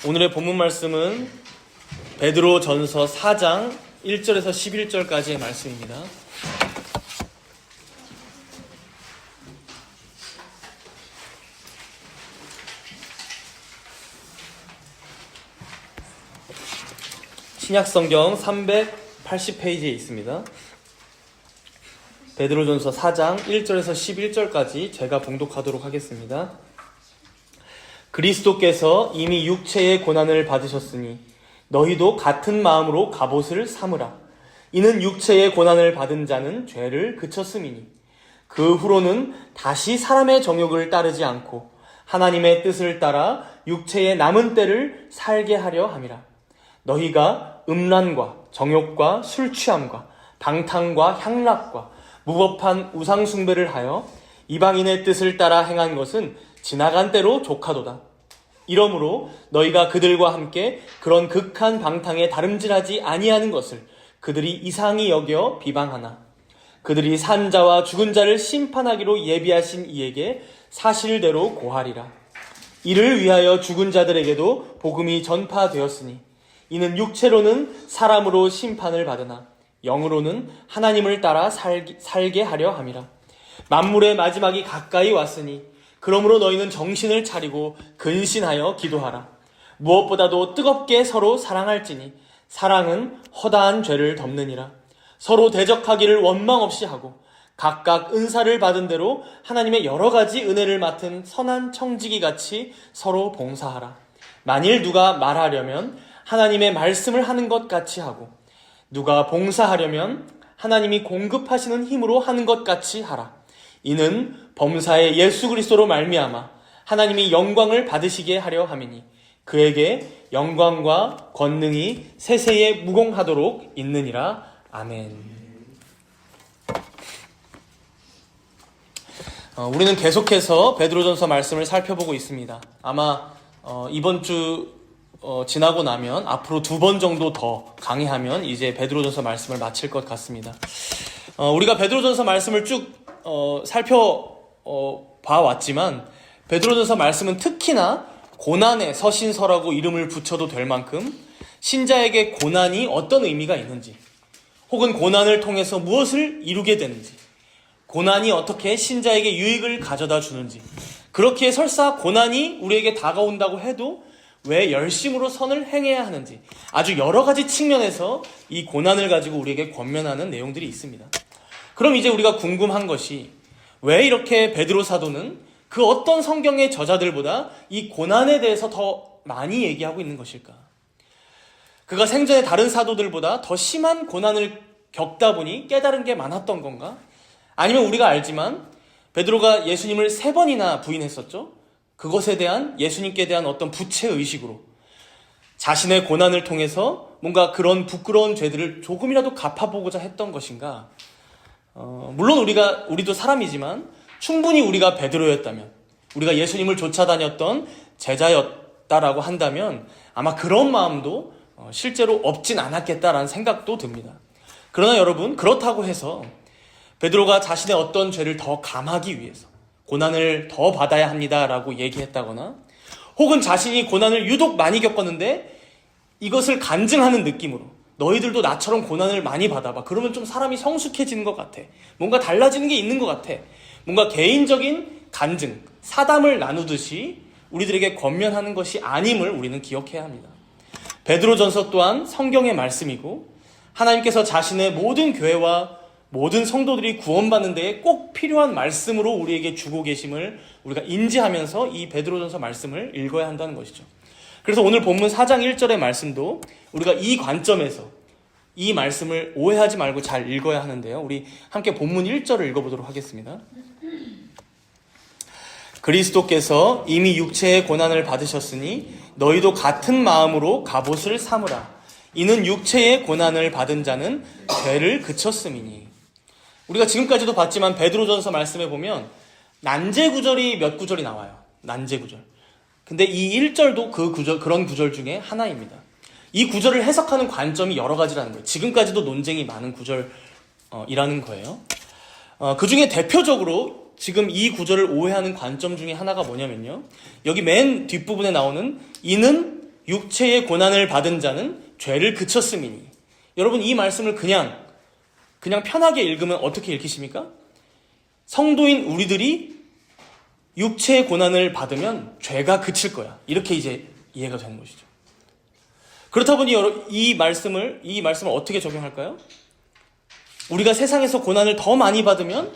오늘의 본문 말씀은 베드로전서 4장 1절에서 11절까지의 말씀입니다. 신약성경 380페이지에 있습니다. 베드로전서 4장 1절에서 11절까지 제가 봉독하도록 하겠습니다. 그리스도께서 이미 육체의 고난을 받으셨으니 너희도 같은 마음으로 갑옷을 삼으라. 이는 육체의 고난을 받은 자는 죄를 그쳤음이니 그 후로는 다시 사람의 정욕을 따르지 않고 하나님의 뜻을 따라 육체의 남은 때를 살게 하려 함이라. 너희가 음란과 정욕과 술 취함과 방탕과 향락과 무법한 우상 숭배를 하여 이방인의 뜻을 따라 행한 것은 지나간 때로 족하도다. 이러므로 너희가 그들과 함께 그런 극한 방탕에 다름질하지 아니하는 것을 그들이 이상히 여겨 비방하나 그들이 산 자와 죽은 자를 심판하기로 예비하신 이에게 사실대로 고하리라. 이를 위하여 죽은 자들에게도 복음이 전파되었으니 이는 육체로는 사람으로 심판을 받으나 영으로는 하나님을 따라 살게 하려 함이라. 만물의 마지막이 가까이 왔으니 그러므로 너희는 정신을 차리고 근신하여 기도하라. 무엇보다도 뜨겁게 서로 사랑할지니 사랑은 허다한 죄를 덮느니라. 서로 대적하기를 원망 없이 하고 각각 은사를 받은 대로 하나님의 여러 가지 은혜를 맡은 선한 청지기 같이 서로 봉사하라. 만일 누가 말하려면 하나님의 말씀을 하는 것 같이 하고 누가 봉사하려면 하나님이 공급하시는 힘으로 하는 것 같이 하라. 이는 범사의 예수 그리스도로 말미암아 하나님이 영광을 받으시게 하려 함이니 그에게 영광과 권능이 세세에 무궁하도록 있느니라. 아멘. 우리는 계속해서 베드로전서 말씀을 살펴보고 있습니다. 아마 이번 주 지나고 나면 앞으로 2번 정도 더 강의하면 이제 베드로전서 말씀을 마칠 것 같습니다. 우리가 베드로전서 말씀을 쭉 살펴봐왔지만 베드로전서 말씀은 특히나 고난의 서신서라고 이름을 붙여도 될 만큼 신자에게 고난이 어떤 의미가 있는지 혹은 고난을 통해서 무엇을 이루게 되는지 고난이 어떻게 신자에게 유익을 가져다 주는지 그렇게 설사 고난이 우리에게 다가온다고 해도 왜 열심으로 선을 행해야 하는지 아주 여러 가지 측면에서 이 고난을 가지고 우리에게 권면하는 내용들이 있습니다. 그럼 이제 우리가 궁금한 것이 왜 이렇게 베드로 사도는 그 어떤 성경의 저자들보다 이 고난에 대해서 더 많이 얘기하고 있는 것일까? 그가 생전에 다른 사도들보다 더 심한 고난을 겪다 보니 깨달은 게 많았던 건가? 아니면 우리가 알지만 베드로가 예수님을 3번이나 부인했었죠? 그것에 대한 예수님께 대한 어떤 부채의식으로 자신의 고난을 통해서 뭔가 그런 부끄러운 죄들을 조금이라도 갚아보고자 했던 것인가? 물론 우리도 사람이지만 충분히 우리가 베드로였다면 우리가 예수님을 쫓아다녔던 제자였다라고 한다면 아마 그런 마음도 실제로 없진 않았겠다라는 생각도 듭니다. 그러나 여러분 그렇다고 해서 베드로가 자신의 어떤 죄를 더 감하기 위해서 고난을 더 받아야 합니다라고 얘기했다거나 혹은 자신이 고난을 유독 많이 겪었는데 이것을 간증하는 느낌으로 너희들도 나처럼 고난을 많이 받아봐. 그러면 좀 사람이 성숙해지는 것 같아. 뭔가 달라지는 게 있는 것 같아. 뭔가 개인적인 간증, 사담을 나누듯이 우리들에게 권면하는 것이 아님을 우리는 기억해야 합니다. 베드로전서 또한 성경의 말씀이고 하나님께서 자신의 모든 교회와 모든 성도들이 구원받는 데에 꼭 필요한 말씀으로 우리에게 주고 계심을 우리가 인지하면서 이 베드로전서 말씀을 읽어야 한다는 것이죠. 그래서 오늘 본문 4장 1절의 말씀도 우리가 이 관점에서 이 말씀을 오해하지 말고 잘 읽어야 하는데요. 우리 함께 본문 1절을 읽어보도록 하겠습니다. 그리스도께서 이미 육체의 고난을 받으셨으니 너희도 같은 마음으로 갑옷을 삼으라. 이는 육체의 고난을 받은 자는 죄를 그쳤음이니. 우리가 지금까지도 봤지만 베드로전서 말씀에 보면 난제 구절이 몇 구절이 나와요. 난제 구절. 근데 이 1절도 그런 구절 중에 하나입니다. 이 구절을 해석하는 관점이 여러 가지라는 거예요. 지금까지도 논쟁이 많은 구절이라는 거예요. 그 중에 대표적으로 지금 이 구절을 오해하는 관점 중에 하나가 뭐냐면요. 여기 맨 뒷부분에 나오는 이는 육체의 고난을 받은 자는 죄를 그쳤음이니. 여러분, 이 말씀을 그냥 편하게 읽으면 어떻게 읽히십니까? 성도인 우리들이 육체의 고난을 받으면 죄가 그칠 거야. 이렇게 이제 이해가 되는 것이죠. 그렇다 보니 이 말씀을 어떻게 적용할까요? 우리가 세상에서 고난을 더 많이 받으면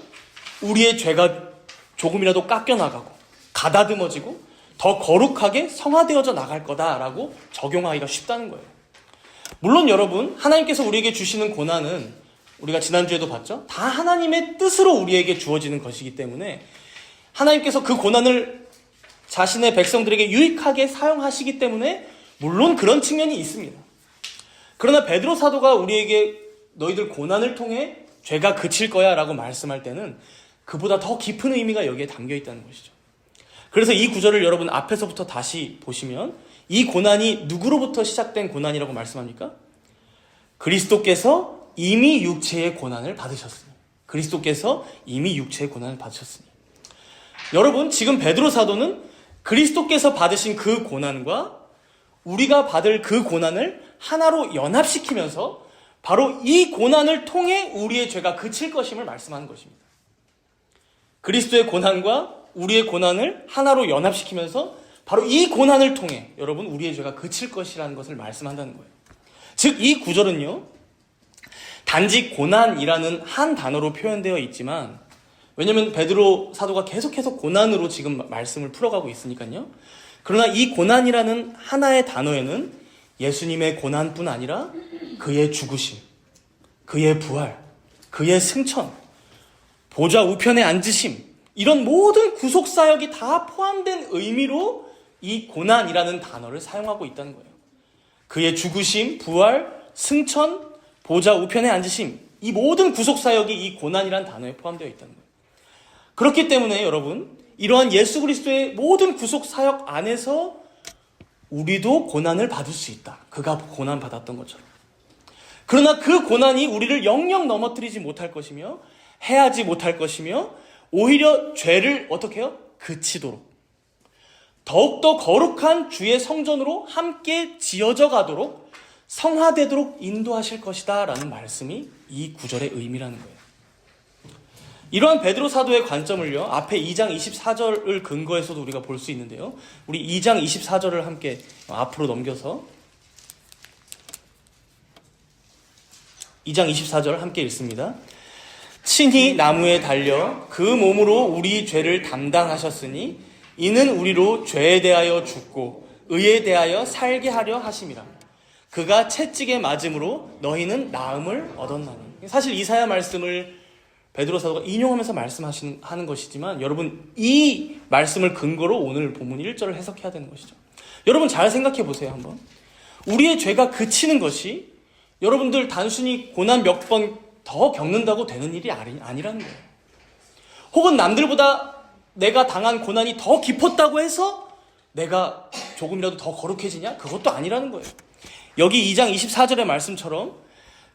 우리의 죄가 조금이라도 깎여나가고 가다듬어지고 더 거룩하게 성화되어져 나갈 거다라고 적용하기가 쉽다는 거예요. 물론 여러분, 하나님께서 우리에게 주시는 고난은 우리가 지난주에도 봤죠? 다 하나님의 뜻으로 우리에게 주어지는 것이기 때문에 하나님께서 그 고난을 자신의 백성들에게 유익하게 사용하시기 때문에 물론 그런 측면이 있습니다. 그러나 베드로 사도가 우리에게 너희들 고난을 통해 죄가 그칠 거야 라고 말씀할 때는 그보다 더 깊은 의미가 여기에 담겨 있다는 것이죠. 그래서 이 구절을 여러분 앞에서부터 다시 보시면 이 고난이 누구로부터 시작된 고난이라고 말씀합니까? 그리스도께서 이미 육체의 고난을 받으셨으니. 그리스도께서 이미 육체의 고난을 받으셨으니. 여러분, 지금 베드로 사도는 그리스도께서 받으신 그 고난과 우리가 받을 그 고난을 하나로 연합시키면서 바로 이 고난을 통해 우리의 죄가 그칠 것임을 말씀하는 것입니다. 그리스도의 고난과 우리의 고난을 하나로 연합시키면서 바로 이 고난을 통해 여러분 우리의 죄가 그칠 것이라는 것을 말씀한다는 거예요. 즉, 이 구절은요, 단지 고난이라는 한 단어로 표현되어 있지만, 왜냐하면 베드로 사도가 계속해서 고난으로 지금 말씀을 풀어가고 있으니까요. 그러나 이 고난이라는 하나의 단어에는 예수님의 고난뿐 아니라 그의 죽으심, 그의 부활, 그의 승천, 보좌 우편에 앉으심, 이런 모든 구속사역이 다 포함된 의미로 이 고난이라는 단어를 사용하고 있다는 거예요. 그의 죽으심, 부활, 승천, 보좌 우편에 앉으심, 이 모든 구속사역이 이 고난이라는 단어에 포함되어 있다는 거예요. 그렇기 때문에 여러분, 이러한 예수 그리스도의 모든 구속사역 안에서 우리도 고난을 받을 수 있다. 그가 고난받았던 것처럼. 그러나 그 고난이 우리를 영영 넘어뜨리지 못할 것이며 해하지 못할 것이며 오히려 죄를 어떻게 해요? 그치도록 더욱더 거룩한 주의 성전으로 함께 지어져 가도록 성화되도록 인도하실 것이다 라는 말씀이 이 구절의 의미라는 거예요. 이러한 베드로 사도의 관점을요, 앞에 2장 24절을 근거해서도 우리가 볼 수 있는데요. 우리 2장 24절을 함께 앞으로 넘겨서 2장 24절 함께 읽습니다. 친히 나무에 달려 그 몸으로 우리 죄를 담당하셨으니 이는 우리로 죄에 대하여 죽고 의에 대하여 살게 하려 하심이라. 그가 채찍에 맞음으로 너희는 나음을 얻었나니. 사실 이사야 말씀을 베드로 사도가 인용하면서 말씀하는 것이지만 여러분, 이 말씀을 근거로 오늘 본문 1절을 해석해야 되는 것이죠. 여러분 잘 생각해 보세요. 한번 우리의 죄가 그치는 것이 여러분들 단순히 고난 몇 번 더 겪는다고 되는 일이 아니라는 거예요. 혹은 남들보다 내가 당한 고난이 더 깊었다고 해서 내가 조금이라도 더 거룩해지냐? 그것도 아니라는 거예요. 여기 2장 24절의 말씀처럼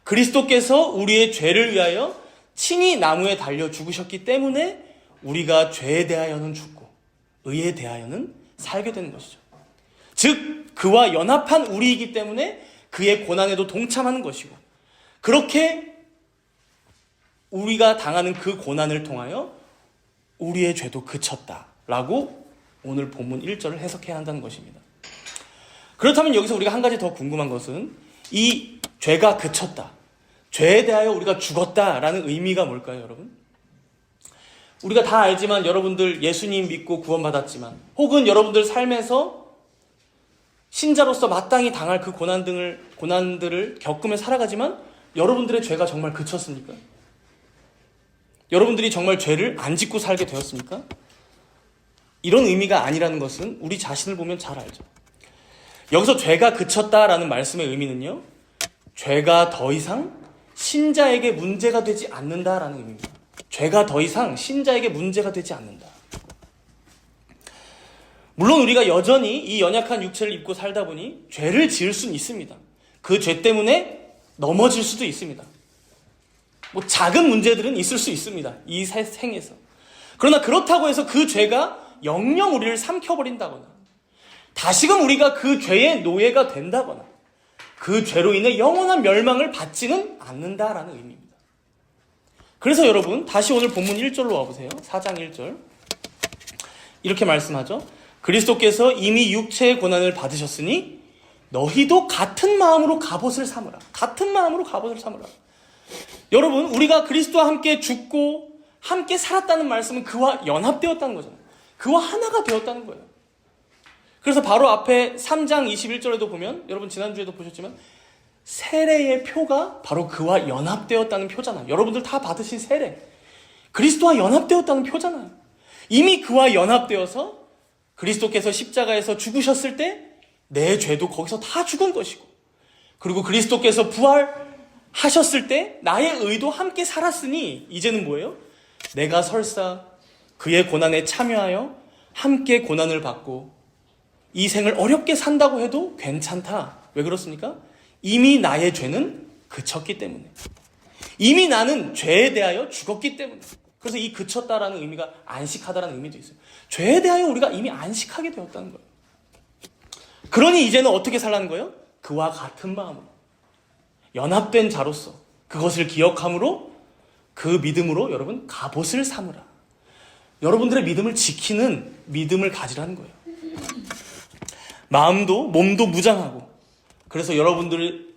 그리스도께서 우리의 죄를 위하여 친히 나무에 달려 죽으셨기 때문에 우리가 죄에 대하여는 죽고 의에 대하여는 살게 되는 것이죠. 즉 그와 연합한 우리이기 때문에 그의 고난에도 동참하는 것이고, 그렇게 우리가 당하는 그 고난을 통하여 우리의 죄도 그쳤다라고 오늘 본문 1절을 해석해야 한다는 것입니다. 그렇다면 여기서 우리가 한 가지 더 궁금한 것은 이 죄가 그쳤다, 죄에 대하여 우리가 죽었다라는 의미가 뭘까요, 여러분? 우리가 다 알지만 여러분들 예수님 믿고 구원받았지만, 혹은 여러분들 삶에서 신자로서 마땅히 당할 그 고난들을 겪으며 살아가지만 여러분들의 죄가 정말 그쳤습니까? 여러분들이 정말 죄를 안 짓고 살게 되었습니까? 이런 의미가 아니라는 것은 우리 자신을 보면 잘 알죠. 여기서 죄가 그쳤다라는 말씀의 의미는요, 죄가 더 이상 신자에게 문제가 되지 않는다라는 의미입니다. 죄가 더 이상 신자에게 문제가 되지 않는다. 물론 우리가 여전히 이 연약한 육체를 입고 살다 보니 죄를 지을 수는 있습니다. 그 죄 때문에 넘어질 수도 있습니다. 작은 문제들은 있을 수 있습니다. 이 생에서. 그러나 그렇다고 해서 그 죄가 영영 우리를 삼켜버린다거나 다시금 우리가 그 죄의 노예가 된다거나 그 죄로 인해 영원한 멸망을 받지는 않는다라는 의미입니다. 그래서 여러분 다시 오늘 본문 1절로 와보세요. 4장 1절 이렇게 말씀하죠. 그리스도께서 이미 육체의 고난을 받으셨으니 너희도 같은 마음으로 갑옷을 삼으라. 같은 마음으로 갑옷을 삼으라. 여러분 우리가 그리스도와 함께 죽고 함께 살았다는 말씀은 그와 연합되었다는 거잖아요. 그와 하나가 되었다는 거예요. 그래서 바로 앞에 3장 21절에도 보면 여러분 지난주에도 보셨지만 세례의 표가 바로 그와 연합되었다는 표잖아요. 여러분들 다 받으신 세례 그리스도와 연합되었다는 표잖아요. 이미 그와 연합되어서 그리스도께서 십자가에서 죽으셨을 때 내 죄도 거기서 다 죽은 것이고 그리고 그리스도께서 부활하셨을 때 나의 의도 함께 살았으니 이제는 뭐예요? 내가 설사 그의 고난에 참여하여 함께 고난을 받고 이 생을 어렵게 산다고 해도 괜찮다. 왜 그렇습니까? 이미 나의 죄는 그쳤기 때문에. 이미 나는 죄에 대하여 죽었기 때문에. 그래서 이 그쳤다라는 의미가 안식하다라는 의미도 있어요. 죄에 대하여 우리가 이미 안식하게 되었다는 거예요. 그러니 이제는 어떻게 살라는 거예요? 그와 같은 마음으로 연합된 자로서 그것을 기억함으로 그 믿음으로 여러분 갑옷을 삼으라. 여러분들의 믿음을 지키는 믿음을 가지라는 거예요. 마음도 몸도 무장하고 그래서 여러분들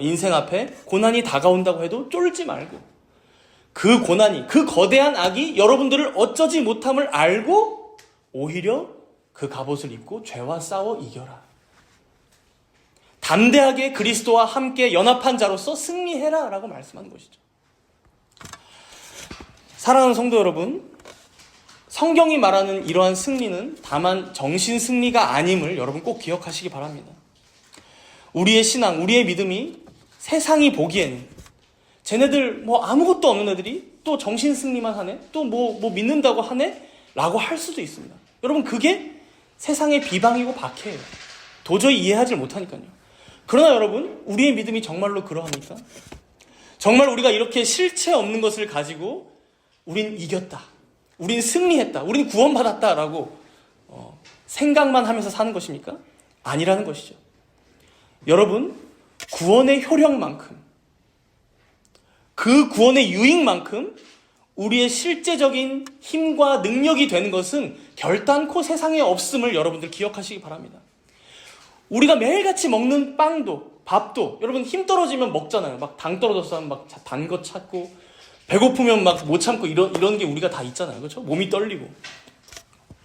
인생 앞에 고난이 다가온다고 해도 쫄지 말고 그 고난이 그 거대한 악이 여러분들을 어쩌지 못함을 알고 오히려 그 갑옷을 입고 죄와 싸워 이겨라. 담대하게 그리스도와 함께 연합한 자로서 승리해라 라고 말씀하는 것이죠. 사랑하는 성도 여러분, 성경이 말하는 이러한 승리는 다만 정신 승리가 아님을 여러분 꼭 기억하시기 바랍니다. 우리의 신앙, 우리의 믿음이 세상이 보기에는 쟤네들 뭐 아무것도 없는 애들이 또 정신 승리만 하네? 또 뭐 믿는다고 하네? 라고 할 수도 있습니다. 여러분 그게 세상의 비방이고 박해예요. 도저히 이해하지 못하니까요. 그러나 여러분 우리의 믿음이 정말로 그러합니까? 정말 우리가 이렇게 실체 없는 것을 가지고 우린 이겼다. 우린 승리했다. 우린 구원받았다라고 생각만 하면서 사는 것입니까? 아니라는 것이죠. 여러분 구원의 효력만큼 그 구원의 유익만큼 우리의 실제적인 힘과 능력이 되는 것은 결단코 세상에 없음을 여러분들 기억하시기 바랍니다. 우리가 매일같이 먹는 빵도 밥도 여러분 힘 떨어지면 먹잖아요. 막 당 떨어져서 막 단 거 찾고 배고프면 막 못 참고 이런 게 우리가 다 있잖아요. 그렇죠? 몸이 떨리고.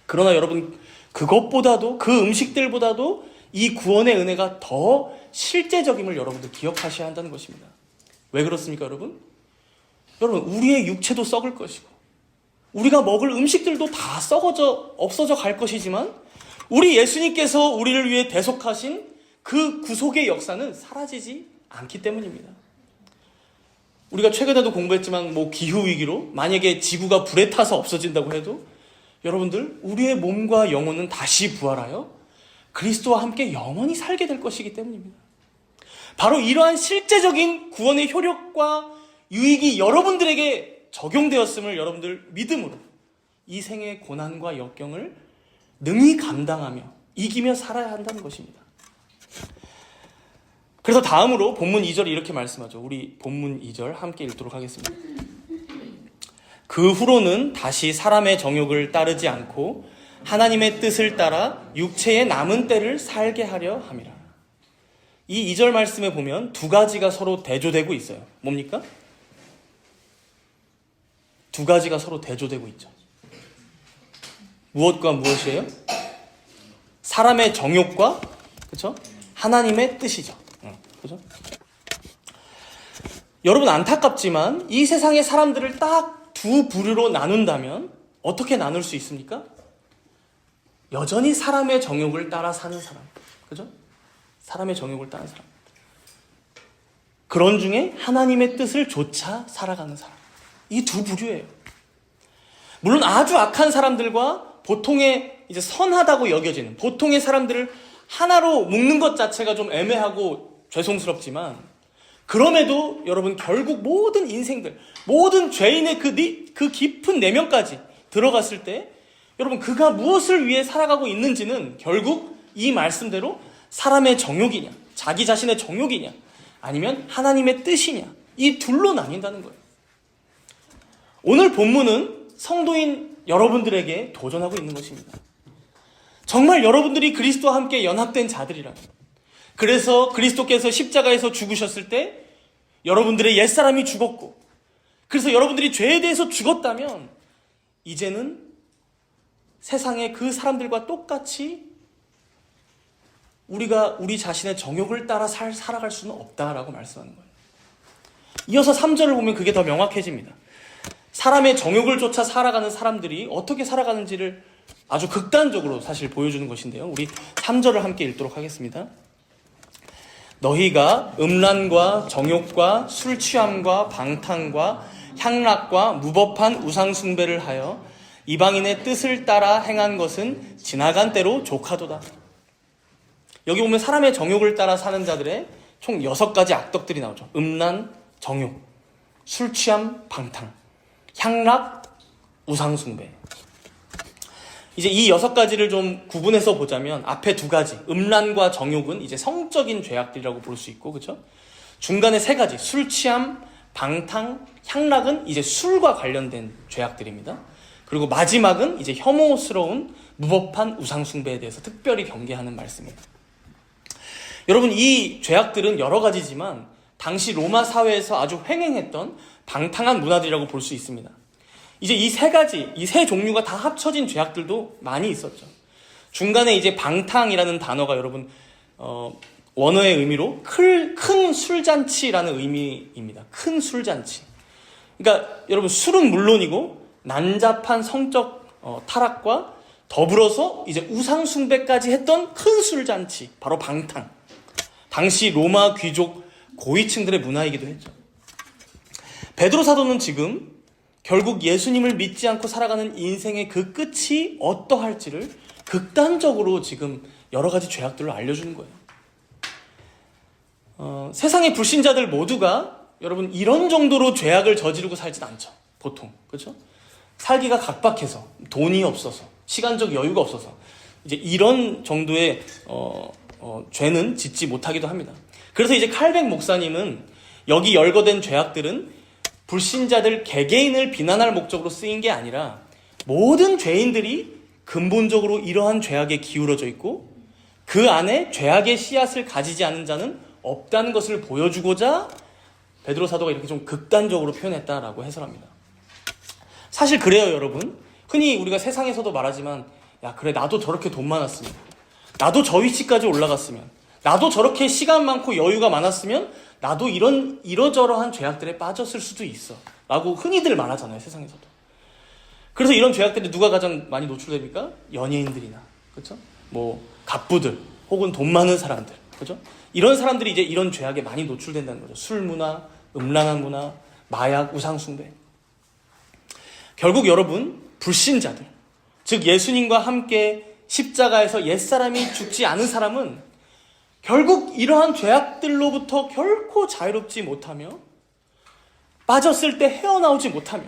그러나 여러분 그것보다도 그 음식들보다도 이 구원의 은혜가 더 실제적임을 여러분들 기억하셔야 한다는 것입니다. 왜 그렇습니까 여러분? 여러분 우리의 육체도 썩을 것이고 우리가 먹을 음식들도 다 썩어져 없어져 갈 것이지만 우리 예수님께서 우리를 위해 대속하신 그 구속의 역사는 사라지지 않기 때문입니다. 우리가 최근에도 공부했지만 뭐 기후위기로 만약에 지구가 불에 타서 없어진다고 해도 여러분들 우리의 몸과 영혼은 다시 부활하여 그리스도와 함께 영원히 살게 될 것이기 때문입니다. 바로 이러한 실제적인 구원의 효력과 유익이 여러분들에게 적용되었음을 여러분들 믿음으로 이 생의 고난과 역경을 능히 감당하며 이기며 살아야 한다는 것입니다. 그래서 다음으로 본문 2절이 이렇게 말씀하죠. 우리 본문 2절 함께 읽도록 하겠습니다. 그 후로는 다시 사람의 정욕을 따르지 않고 하나님의 뜻을 따라 육체의 남은 때를 살게 하려 함이라. 이 2절 말씀에 보면 두 가지가 서로 대조되고 있어요. 뭡니까? 두 가지가 서로 대조되고 있죠. 무엇과 무엇이에요? 사람의 정욕과 그렇죠? 하나님의 뜻이죠. 그렇죠? 여러분 안타깝지만 이 세상의 사람들을 딱 두 부류로 나눈다면 어떻게 나눌 수 있습니까? 여전히 사람의 정욕을 따라 사는 사람. 그죠? 사람의 정욕을 따르는 사람. 그런 중에 하나님의 뜻을 좇아 살아가는 사람. 이 두 부류예요. 물론 아주 악한 사람들과 보통의 이제 선하다고 여겨지는 보통의 사람들을 하나로 묶는 것 자체가 좀 애매하고 죄송스럽지만 그럼에도 여러분 결국 모든 인생들, 모든 죄인의 그 깊은 내면까지 들어갔을 때 여러분, 그가 무엇을 위해 살아가고 있는지는 결국 이 말씀대로 사람의 정욕이냐, 자기 자신의 정욕이냐, 아니면 하나님의 뜻이냐, 이 둘로 나뉜다는 거예요. 오늘 본문은 성도인 여러분들에게 도전하고 있는 것입니다. 정말 여러분들이 그리스도와 함께 연합된 자들이라면, 그래서 그리스도께서 십자가에서 죽으셨을 때 여러분들의 옛사람이 죽었고, 그래서 여러분들이 죄에 대해서 죽었다면 이제는 세상의 그 사람들과 똑같이 우리가 우리 자신의 정욕을 따라 살아갈 수는 없다라고 말씀하는 거예요. 이어서 3절을 보면 그게 더 명확해집니다. 사람의 정욕을 쫓아 살아가는 사람들이 어떻게 살아가는지를 아주 극단적으로 사실 보여주는 것인데요. 우리 3절을 함께 읽도록 하겠습니다. 너희가 음란과 정욕과 술 취함과 방탕과 향락과 무법한 우상 숭배를 하여 이방인의 뜻을 따라 행한 것은 지나간 때로 족하도다. 여기 보면 사람의 정욕을 따라 사는 자들의 총 6가지 악덕들이 나오죠. 음란, 정욕, 술 취함, 방탕, 향락, 우상 숭배. 이제 이 6가지를 좀 구분해서 보자면 앞에 2가지, 음란과 정욕은 이제 성적인 죄악들이라고 볼 수 있고, 그렇죠? 중간에 3가지, 술 취함, 방탕, 향락은 이제 술과 관련된 죄악들입니다. 그리고 마지막은 이제 혐오스러운 무법한 우상 숭배에 대해서 특별히 경계하는 말씀입니다. 여러분, 이 죄악들은 여러 가지지만 당시 로마 사회에서 아주 횡행했던 방탕한 문화들이라고 볼 수 있습니다. 이제 이 3가지, 이 3종류가 다 합쳐진 죄악들도 많이 있었죠. 중간에 이제 방탕이라는 단어가 여러분 원어의 의미로 큰 술잔치라는 의미입니다. 큰 술잔치. 그러니까 여러분, 술은 물론이고 난잡한 성적 타락과 더불어서 이제 우상 숭배까지 했던 큰 술잔치, 바로 방탕. 당시 로마 귀족 고위층들의 문화이기도 했죠. 베드로 사도는 지금 결국 예수님을 믿지 않고 살아가는 인생의 그 끝이 어떠할지를 극단적으로 지금 여러 가지 죄악들로 알려주는 거예요. 세상의 불신자들 모두가 여러분 이런 정도로 죄악을 저지르고 살진 않죠. 보통. 그렇죠? 살기가 각박해서, 돈이 없어서, 시간적 여유가 없어서 이제 이런 정도의 죄는 짓지 못하기도 합니다. 그래서 이제 칼백 목사님은 여기 열거된 죄악들은 불신자들 개개인을 비난할 목적으로 쓰인 게 아니라 모든 죄인들이 근본적으로 이러한 죄악에 기울어져 있고 그 안에 죄악의 씨앗을 가지지 않은 자는 없다는 것을 보여주고자 베드로 사도가 이렇게 좀 극단적으로 표현했다라고 해설합니다. 사실 그래요, 여러분. 흔히 우리가 세상에서도 말하지만, 야, 그래, 나도 저렇게 돈 많았으면, 나도 저 위치까지 올라갔으면, 나도 저렇게 시간 많고 여유가 많았으면 나도 이러저러한 죄악들에 빠졌을 수도 있어 라고 흔히들 말하잖아요, 세상에서도. 그래서 이런 죄악들이 누가 가장 많이 노출됩니까? 연예인들이나, 그렇죠? 뭐 갑부들 혹은 돈 많은 사람들, 그렇죠? 이런 사람들이 이제 이런 죄악에 많이 노출된다는 거죠. 술 문화, 음란한 문화, 마약, 우상 숭배. 결국 여러분, 불신자들, 즉 예수님과 함께 십자가에서 옛사람이 죽지 않은 사람은 결국 이러한 죄악들로부터 결코 자유롭지 못하며 빠졌을 때 헤어나오지 못하며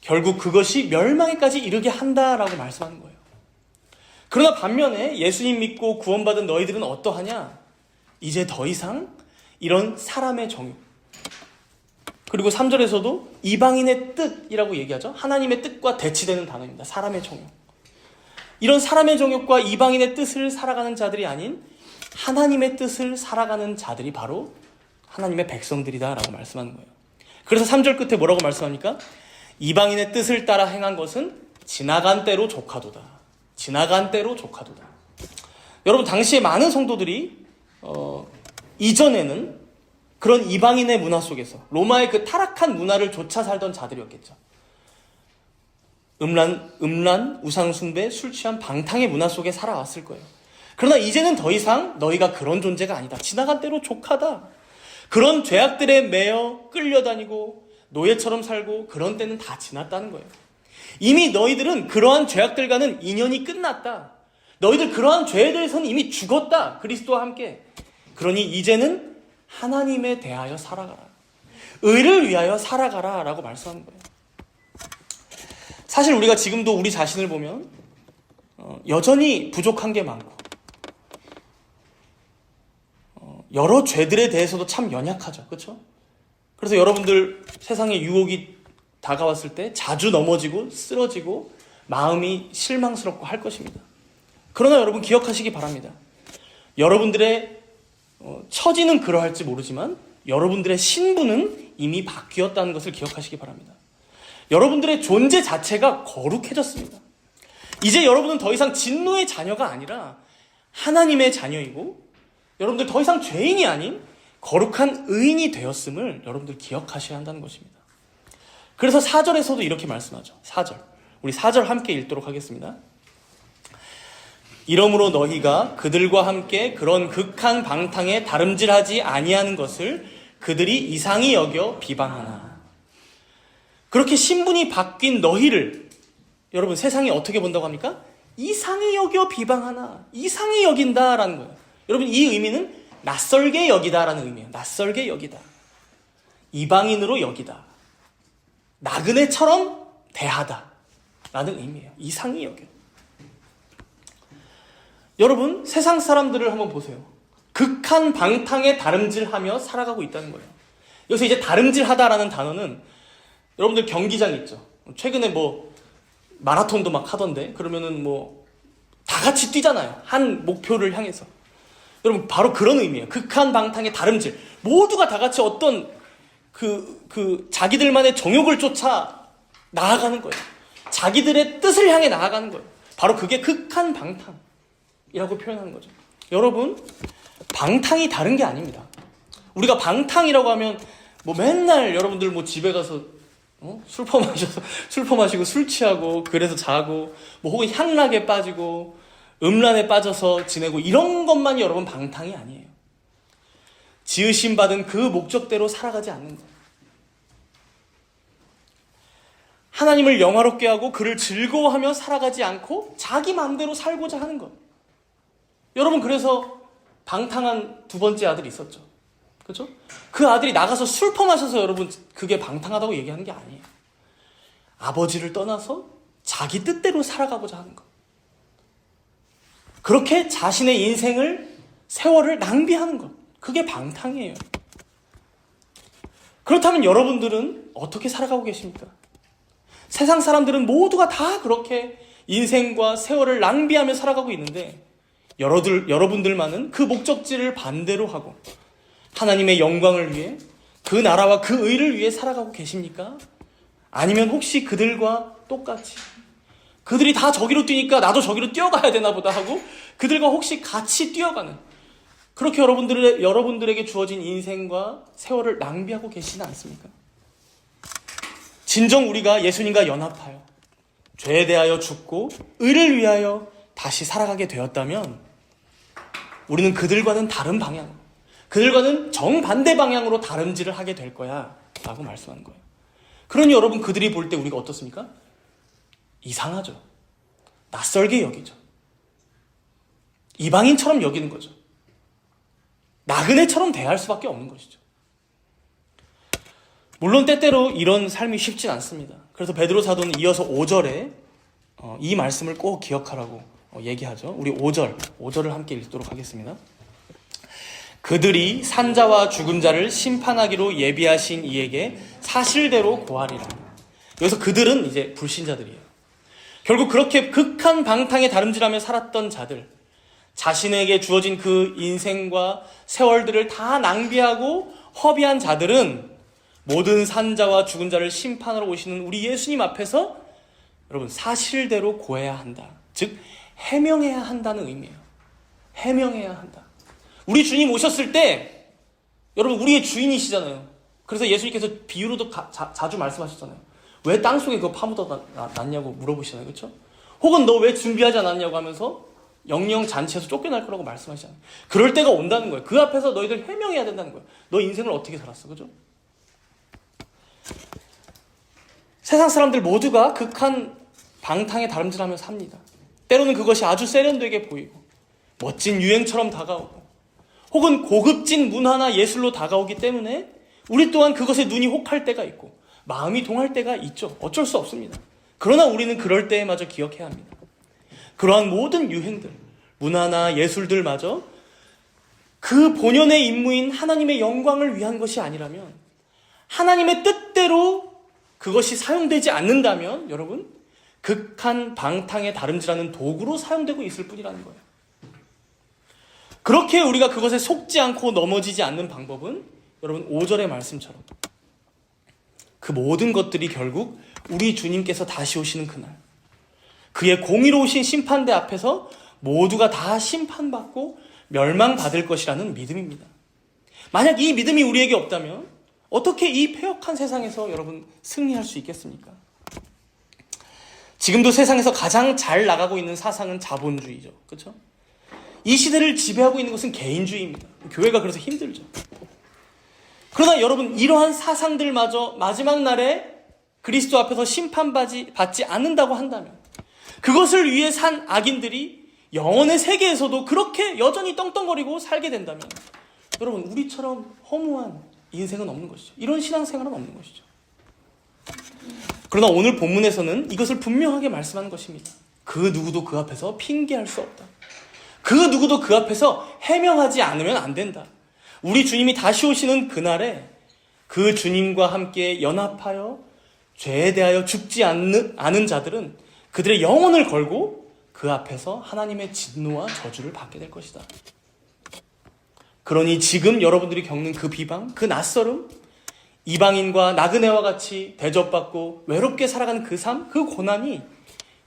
결국 그것이 멸망에까지 이르게 한다라고 말씀하는 거예요. 그러나 반면에 예수님 믿고 구원받은 너희들은 어떠하냐? 이제 더 이상 이런 사람의 정욕, 그리고 3절에서도 이방인의 뜻이라고 얘기하죠. 하나님의 뜻과 대치되는 단어입니다. 사람의 정욕. 이런 사람의 정욕과 이방인의 뜻을 살아가는 자들이 아닌 하나님의 뜻을 살아가는 자들이 바로 하나님의 백성들이다라고 말씀하는 거예요. 그래서 3절 끝에 뭐라고 말씀합니까? 이방인의 뜻을 따라 행한 것은 지나간 때로 족하도다. 지나간 때로 족하도다. 여러분, 당시에 많은 성도들이 이전에는 그런 이방인의 문화 속에서 로마의 그 타락한 문화를 좇아 살던 자들이었겠죠. 음란, 우상숭배, 술 취한 방탕의 문화 속에 살아왔을 거예요. 그러나 이제는 더 이상 너희가 그런 존재가 아니다. 지나간 대로 족하다. 그런 죄악들에 매여 끌려다니고 노예처럼 살고 그런 때는 다 지났다는 거예요. 이미 너희들은 그러한 죄악들과는 인연이 끝났다. 너희들 그러한 죄에 대해서는 이미 죽었다. 그리스도와 함께. 그러니 이제는 하나님에 대하여 살아가라. 의를 위하여 살아가라 라고 말씀하는 거예요. 사실 우리가 지금도 우리 자신을 보면 여전히 부족한 게 많고 여러 죄들에 대해서도 참 연약하죠. 그렇죠? 그래서 여러분들 세상에 유혹이 다가왔을 때 자주 넘어지고 쓰러지고 마음이 실망스럽고 할 것입니다. 그러나 여러분 기억하시기 바랍니다. 여러분들의 처지는 그러할지 모르지만 여러분들의 신분은 이미 바뀌었다는 것을 기억하시기 바랍니다. 여러분들의 존재 자체가 거룩해졌습니다. 이제 여러분은 더 이상 진노의 자녀가 아니라 하나님의 자녀이고 여러분들 더 이상 죄인이 아닌 거룩한 의인이 되었음을 여러분들 기억하셔야 한다는 것입니다. 그래서 4절에서도 이렇게 말씀하죠. 4절. 우리 4절 함께 읽도록 하겠습니다. 이러므로 너희가 그들과 함께 그런 극한 방탕에 다름질하지 아니하는 것을 그들이 이상히 여겨 비방하나. 그렇게 신분이 바뀐 너희를 여러분 세상이 어떻게 본다고 합니까? 이상히 여겨 비방하나. 이상히 여긴다라는 거예요. 여러분 이 의미는 낯설게 여기다라는 의미예요. 낯설게 여기다. 이방인으로 여기다. 나그네처럼 대하다 라는 의미예요. 이상히 여겨. 여러분 세상 사람들을 한번 보세요. 극한 방탕에 다름질하며 살아가고 있다는 거예요. 여기서 이제 다름질하다라는 단어는 여러분들 경기장 있죠. 최근에 뭐 마라톤도 막 하던데 그러면은 뭐 다 같이 뛰잖아요. 한 목표를 향해서. 여러분 바로 그런 의미예요. 극한 방탕의 다름질. 모두가 다 같이 어떤 자기들만의 정욕을 쫓아 나아가는 거예요. 자기들의 뜻을 향해 나아가는 거예요. 바로 그게 극한 방탕이라고 표현하는 거죠. 여러분 방탕이 다른 게 아닙니다. 우리가 방탕이라고 하면 뭐 맨날 여러분들 뭐 집에 가서 술 퍼마시고 술 취하고 그래서 자고 뭐 혹은 향락에 빠지고 음란에 빠져서 지내고 이런 것만이 여러분 방탕이 아니에요. 지으심 받은 그 목적대로 살아가지 않는 것. 하나님을 영화롭게 하고 그를 즐거워하며 살아가지 않고 자기 마음대로 살고자 하는 것. 여러분 그래서 방탕한 두 번째 아들이 있었죠. 그렇죠? 그 아들이 나가서 술 퍼마셔서 여러분 그게 방탕하다고 얘기하는 게 아니에요. 아버지를 떠나서 자기 뜻대로 살아가고자 하는 것. 그렇게 자신의 인생을 세월을 낭비하는 것. 그게 방탕이에요. 그렇다면 여러분들은 어떻게 살아가고 계십니까? 세상 사람들은 모두가 다 그렇게 인생과 세월을 낭비하며 살아가고 있는데 여러분들만은 그 목적지를 반대로 하고 하나님의 영광을 위해 그 나라와 그 의를 위해 살아가고 계십니까? 아니면 혹시 그들과 똑같이 그들이 다 저기로 뛰니까 나도 저기로 뛰어가야 되나 보다 하고 그들과 혹시 같이 뛰어가는 그렇게 여러분들에게 주어진 인생과 세월을 낭비하고 계시지 않습니까? 진정 우리가 예수님과 연합하여 죄에 대하여 죽고 의를 위하여 다시 살아가게 되었다면 우리는 그들과는 다른 방향, 그들과는 정반대 방향으로 다름질을 하게 될 거야 라고 말씀하는 거예요. 그러니 여러분 그들이 볼 때 우리가 어떻습니까? 이상하죠. 낯설게 여기죠. 이방인처럼 여기는 거죠. 나그네처럼 대할 수밖에 없는 것이죠. 물론 때때로 이런 삶이 쉽진 않습니다. 그래서 베드로 사도는 이어서 5절에 이 말씀을 꼭 기억하라고 얘기하죠. 우리 5절을 함께 읽도록 하겠습니다. 그들이 산자와 죽은 자를 심판하기로 예비하신 이에게 사실대로 고하리라. 여기서 그들은 이제 불신자들이에요. 결국 그렇게 극한 방탕에 다름질하며 살았던 자들, 자신에게 주어진 그 인생과 세월들을 다 낭비하고 허비한 자들은 모든 산자와 죽은 자를 심판하러 오시는 우리 예수님 앞에서 여러분 사실대로 고해야 한다. 즉 해명해야 한다는 의미예요. 해명해야 한다. 우리 주님 오셨을 때 여러분 우리의 주인이시잖아요. 그래서 예수님께서 비유로도 자주 말씀하셨잖아요. 왜 땅속에 그거 파묻어 놨냐고 물어보시잖아요. 그렇죠? 혹은 너 왜 준비하지 않았냐고 하면서 영영 잔치에서 쫓겨날 거라고 말씀하시잖아요. 그럴 때가 온다는 거예요. 그 앞에서 너희들 해명해야 된다는 거예요. 너 인생을 어떻게 살았어? 그죠? 세상 사람들 모두가 극한 방탕에 다름질하며 삽니다. 때로는 그것이 아주 세련되게 보이고 멋진 유행처럼 다가오고 혹은 고급진 문화나 예술로 다가오기 때문에 우리 또한 그것에 눈이 혹할 때가 있고 마음이 동할 때가 있죠. 어쩔 수 없습니다. 그러나 우리는 그럴 때마저 기억해야 합니다. 그러한 모든 유행들, 문화나 예술들마저 그 본연의 임무인 하나님의 영광을 위한 것이 아니라면, 하나님의 뜻대로 그것이 사용되지 않는다면 여러분, 극한 방탕에 다름질하는 도구로 사용되고 있을 뿐이라는 거예요. 그렇게 우리가 그것에 속지 않고 넘어지지 않는 방법은 여러분 5절의 말씀처럼 그 모든 것들이 결국 우리 주님께서 다시 오시는 그날, 그의 공의로우신 심판대 앞에서 모두가 다 심판받고 멸망받을 것이라는 믿음입니다. 만약 이 믿음이 우리에게 없다면 어떻게 이 패역한 세상에서 여러분 승리할 수 있겠습니까? 지금도 세상에서 가장 잘 나가고 있는 사상은 자본주의죠. 그렇죠? 이 시대를 지배하고 있는 것은 개인주의입니다. 교회가 그래서 힘들죠. 그러나 여러분, 이러한 사상들마저 마지막 날에 그리스도 앞에서 심판받지 않는다고 한다면, 그것을 위해 산 악인들이 영혼의 세계에서도 그렇게 여전히 떵떵거리고 살게 된다면 여러분, 우리처럼 허무한 인생은 없는 것이죠. 이런 신앙생활은 없는 것이죠. 그러나 오늘 본문에서는 이것을 분명하게 말씀하는 것입니다. 그 누구도 그 앞에서 핑계할 수 없다. 그 누구도 그 앞에서 해명하지 않으면 안 된다. 우리 주님이 다시 오시는 그날에 그 주님과 함께 연합하여 죄에 대하여 죽지 않은 자들은 그들의 영혼을 걸고 그 앞에서 하나님의 진노와 저주를 받게 될 것이다. 그러니 지금 여러분들이 겪는 그 비방, 그 낯설음, 이방인과 나그네와 같이 대접받고 외롭게 살아가는 그 삶, 그 고난이